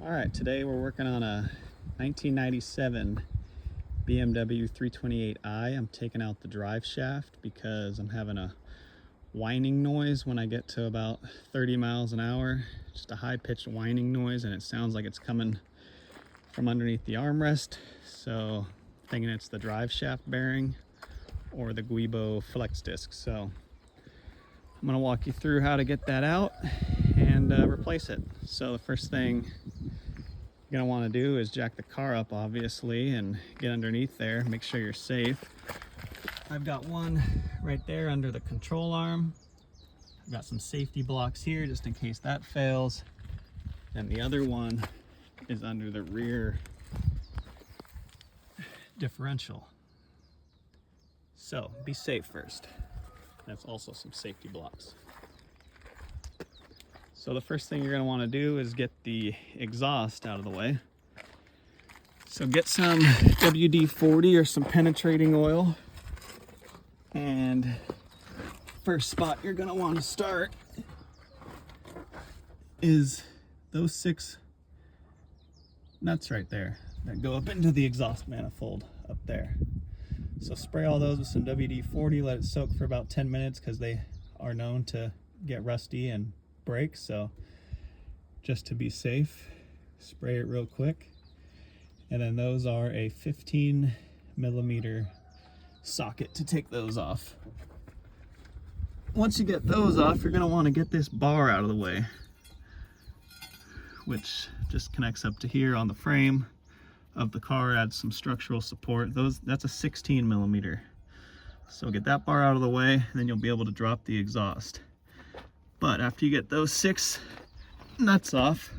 All right, today we're working on a 1997 BMW 328i. I'm taking out the drive shaft because I'm having a whining noise when I get to about 30 miles an hour. Just a high-pitched whining noise, and it sounds like it's coming from underneath the armrest. So I'm thinking it's the drive shaft bearing or the Guibo flex disc. So I'm gonna walk you through how to get that out and replace it. So the first thing you're gonna want to do is jack the car up, obviously, and get underneath there, make sure you're safe. I've got one right there under the control arm. I've got some safety blocks here just in case that fails. And the other one is under the rear differential. So be safe first. That's also some safety blocks. So the first thing you're going to want to do is get the exhaust out of the way. So get some WD-40 or some penetrating oil. And first spot you're going to want to start is those 6 nuts right there that go up into the exhaust manifold up there. So spray all those with some WD-40, let it soak for about 10 minutes because they are known to get rusty and break. So just to be safe, spray it real quick. And then those are a 15mm socket to take those off. Once you get those off, you're going to want to get this bar out of the way, which just connects up to here on the frame of the car, adds some structural support. That's a 16mm. So get that bar out of the way, and then you'll be able to drop the exhaust. But after you get those 6 nuts off,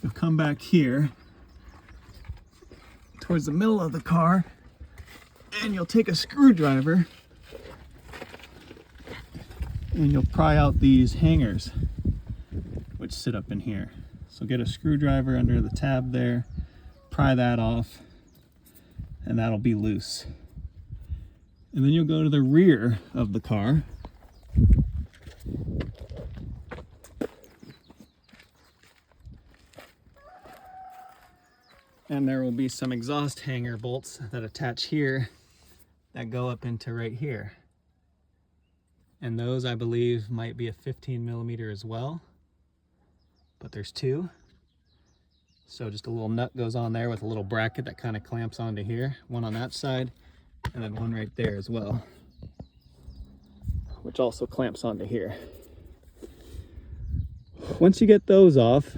you'll come back here towards the middle of the car, and you'll take a screwdriver and you'll pry out these hangers which sit up in here. So get a screwdriver under the tab there, pry that off, and that'll be loose. And then you'll go to the rear of the car. And there will be some exhaust hanger bolts that attach here that go up into right here. And those, I believe, might be a 15mm as well, but there's 2. So just a little nut goes on there with a little bracket that kind of clamps onto here. One on that side, and then one right there as well, which also clamps onto here. Once you get those off,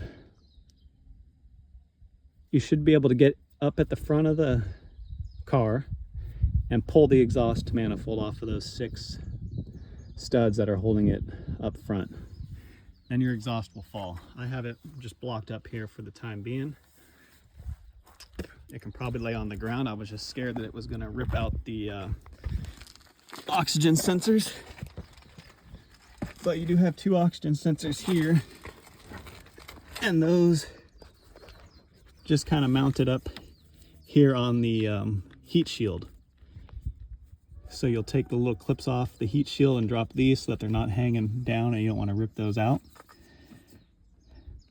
you should be able to get up at the front of the car and pull the exhaust manifold off of those 6 studs that are holding it up front. Then your exhaust will fall. I have it just blocked up here for the time being. It can probably lay on the ground. I was just scared that it was going to rip out the oxygen sensors. But you do have 2 oxygen sensors here, and those just kind of mounted up here on the heat shield. So you'll take the little clips off the heat shield and drop these so that they're not hanging down and you don't want to rip those out.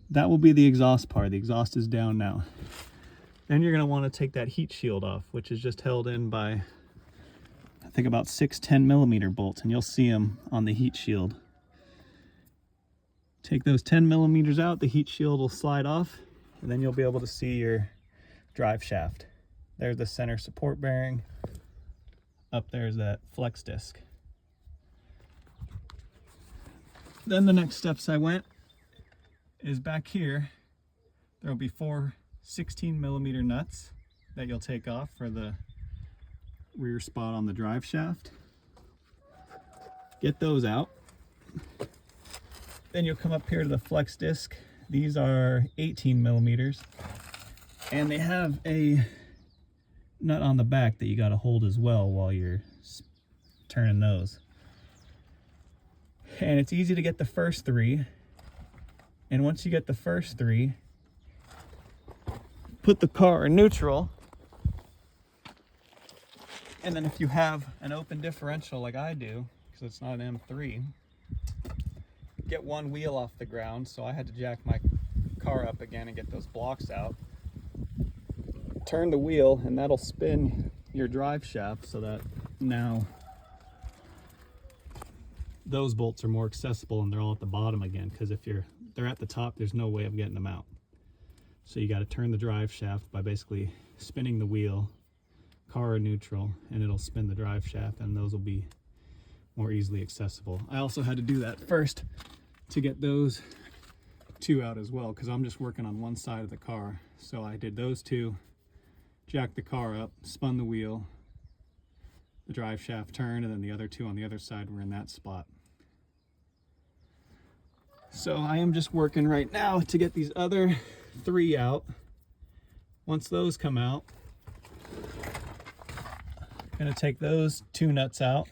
That will be the exhaust part. The exhaust is down now. Then you're going to want to take that heat shield off, which is just held in by, I think, about 6 10mm bolts, and you'll see them on the heat shield. Take those 10mm out, the heat shield will slide off, and then you'll be able to see your drive shaft. There's the center support bearing. Up there's that flex disc. Then the next steps I went is back here. There will be 4 16mm nuts that you'll take off for the rear spot on the drive shaft. Get those out. Then you'll come up here to the flex disc. These are 18mm, and they have a nut on the back that you got to hold as well while you're turning those. And it's easy to get the first 3. And once you get the first 3, put the car in neutral. And then if you have an open differential like I do, because it's not an M3, get one wheel off the ground. So I had to jack my car up again and get those blocks out. Turn the wheel and that'll spin your drive shaft so that now those bolts are more accessible and they're all at the bottom again, because if they're at the top, there's no way of getting them out. So you got to turn the drive shaft by basically spinning the wheel, car or neutral, and it'll spin the drive shaft, and those will be more easily accessible. I also had to do that first to get those two out as well, because I'm just working on one side of the car. So I did those two, jacked the car up, spun the wheel, the drive shaft turned, and then the other two on the other side were in that spot. So I am just working right now to get these other three out. Once those come out, I'm going to take those two nuts out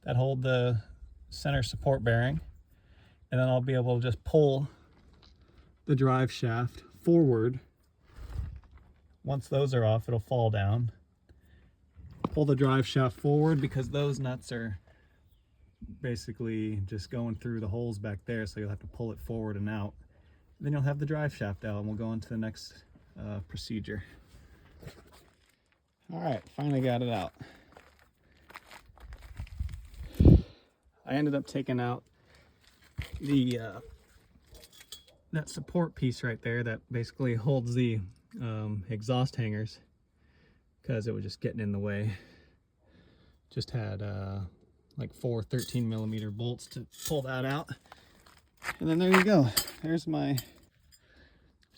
that hold the center support bearing, and then I'll be able to just pull the drive shaft forward. Once those are off, it'll fall down. Pull the drive shaft forward because those nuts are basically just going through the holes back there, so you'll have to pull it forward and out. Then you'll have the drive shaft out, and we'll go on to the next procedure. All right, finally got it out. I ended up taking out the that support piece right there that basically holds the exhaust hangers, because it was just getting in the way. Just had like 4 13mm bolts to pull that out. And then there you go. There's my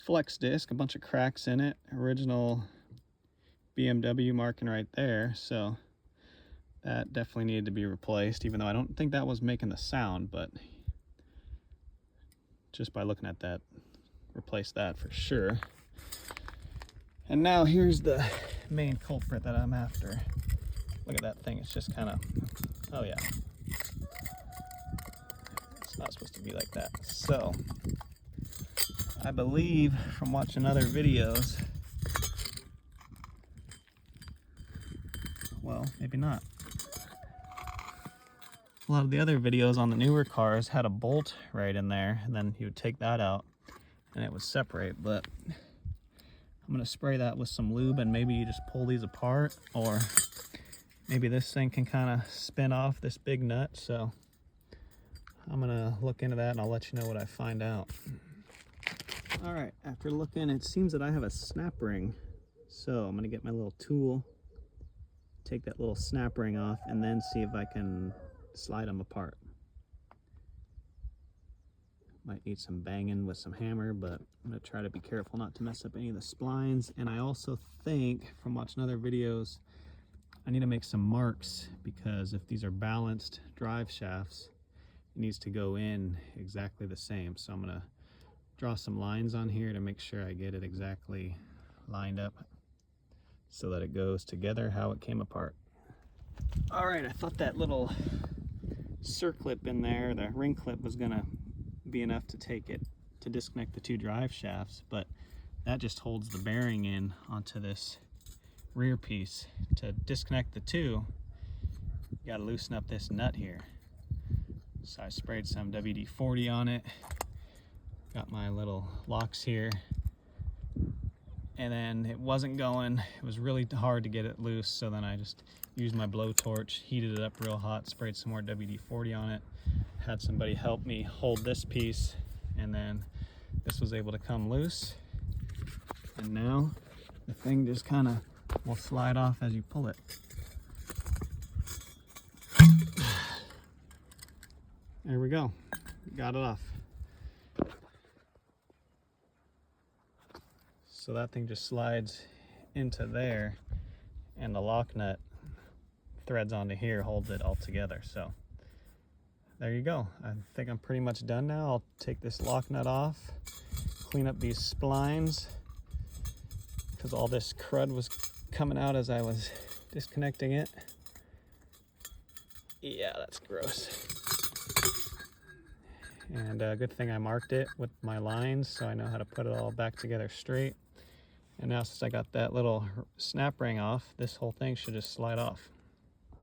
flex disc, a bunch of cracks in it. Original BMW marking right there. So that definitely needed to be replaced, even though I don't think that was making the sound, but just by looking at that, replace that for sure. And now here's the main culprit that I'm after. Look at that thing, it's just kind of, oh yeah. It's not supposed to be like that. So, I believe from watching other videos, well, maybe not. A lot of the other videos on the newer cars had a bolt right in there, and then you would take that out and it would separate, but I'm gonna spray that with some lube, and maybe you just pull these apart, or maybe this thing can kind of spin off this big nut. So I'm gonna look into that and I'll let you know what I find out. All right, after looking, it seems that I have a snap ring. So I'm gonna get my little tool, take that little snap ring off, and then see if I can slide them apart. Might need some banging with some hammer, but I'm gonna try to be careful not to mess up any of the splines. And I also think, from watching other videos, I need to make some marks, because if these are balanced drive shafts, it needs to go in exactly the same. So I'm gonna draw some lines on here to make sure I get it exactly lined up so that it goes together how it came apart. All right, I thought that little circlip in there, the ring clip, was gonna be enough to take it to disconnect the two drive shafts, but that just holds the bearing in onto this rear piece. To disconnect the two, you gotta loosen up this nut here. So I sprayed some WD-40 on it, got my little locks here, and then it wasn't going. It was really hard to get it loose, so then I just used my blowtorch, heated it up real hot, sprayed some more WD-40 on it, had somebody help me hold this piece, and then this was able to come loose. And now the thing just kind of will slide off as you pull it. There we go, got it off. So that thing just slides into there, and the lock nut threads onto here, holds it all together. So there you go. I think I'm pretty much done now. I'll take this lock nut off, clean up these splines, because all this crud was coming out as I was disconnecting it. Yeah, that's gross. And good thing I marked it with my lines, so I know how to put it all back together straight. And now, since I got that little snap ring off, this whole thing should just slide off.